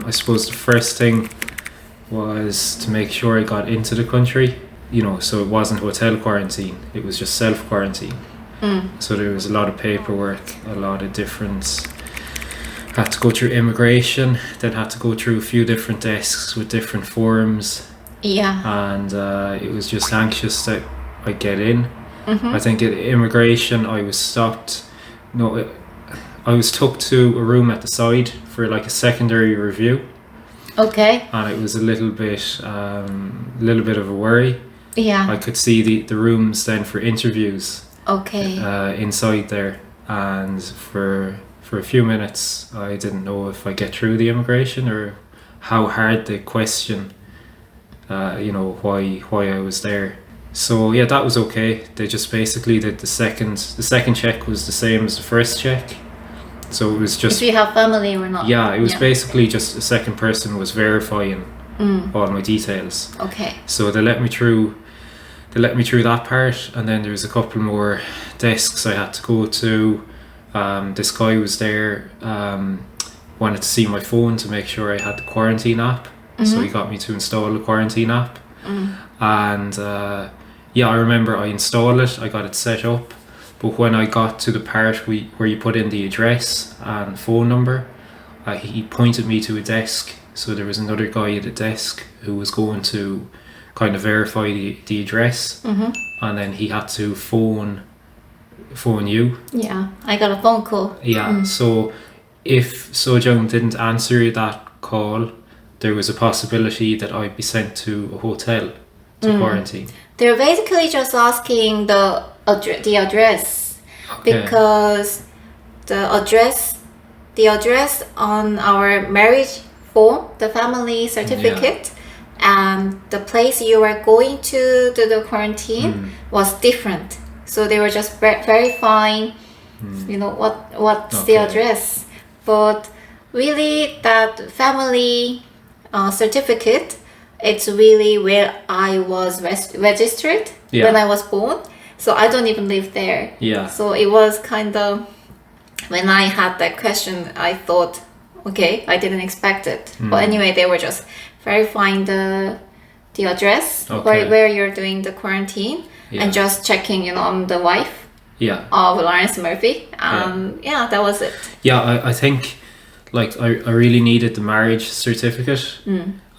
I suppose the first thing was to make sure I got into the country, so it wasn't hotel quarantine, it was just self-quarantine. So there was a lot of paperwork, a lot of different, had to go through immigration, then had to go through a few different desks with different forms. Yeah. And it was just anxious that I'd get in. I think at immigration I was stopped, I was took to a room at the side for like a secondary review. Okay. And it was a little bit of a worry. Yeah. I could see the rooms then for interviews. Okay. Inside there, and for a few minutes I didn't know if I get through the immigration or how hard the question, why I was there. So yeah, that was okay. They just basically did the second check was the same as the first check. So it was just if you have family or not. Yeah, it was basically just the second person was verifying all my details. Okay. So they let me through that part, and then there was a couple more desks I had to go to. This guy was there, wanted to see my phone to make sure I had the quarantine app. So he got me to install the quarantine app. And I remember I installed it, I got it set up, but when I got to the part where you put in the address and phone number, he pointed me to a desk. So there was another guy at a desk who was going to kind of verify the address, and then he had to phone you. Yeah, I got a phone call. Yeah, so if Sojung didn't answer that call, there was a possibility that I'd be sent to a hotel to quarantine. They're basically just asking the address, because the address on our marriage form, the family certificate, and the place you were going to do the quarantine was different. So they were just verifying, what's the address. But really, that family certificate, it's really where I was registered when I was born. So I don't even live there. Yeah. So it was kind of, when I had that question, I thought, okay, I didn't expect it. But anyway, they were just verifying the address where you're doing the quarantine, and just checking, I'm the wife of Lawrence Murphy. That was it. Yeah, I think I really needed the marriage certificate.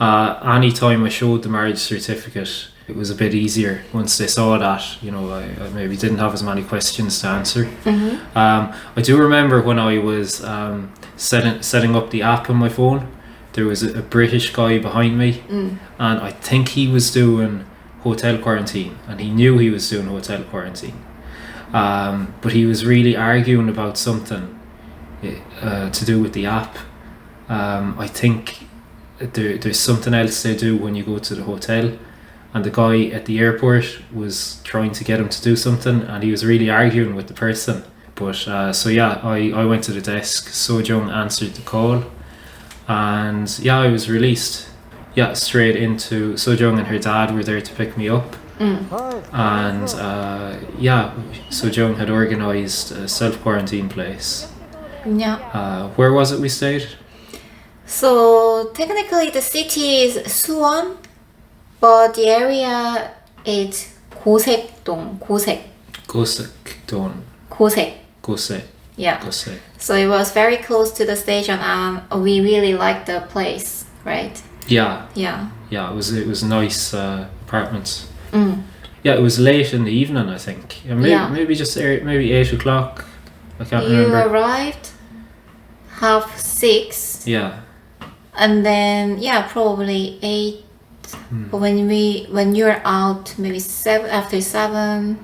Anytime I showed the marriage certificate, it was a bit easier once they saw that. I maybe didn't have as many questions to answer. I do remember when I was setting up the app on my phone, there was a British guy behind me, and I think he was doing hotel quarantine, and he knew he was doing hotel quarantine, but he was really arguing about something to do with the app. I think there's something else they do when you go to the hotel, and the guy at the airport was trying to get him to do something, and he was really arguing with the person. But I went to the desk. Sojung answered the call, and I was released. Straight into Sojung, and her dad were there to pick me up. And Sojung had organised a self-quarantine place. Where was it we stayed? So technically the city is Suwon, but the area is Gosekdong. Gosek. Yeah. Gosek. So it was very close to the station, and we really liked the place, right? Yeah. It was nice apartments. It was late in the evening, I think. Maybe 8 o'clock. I can't remember. You arrived 5:30. Yeah. And then probably 8. But when you're out, maybe 7 after 7.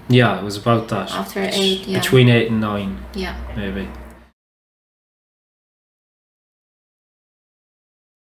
Yeah, it was about that. After 8, Between 8 and 9. Yeah. Maybe.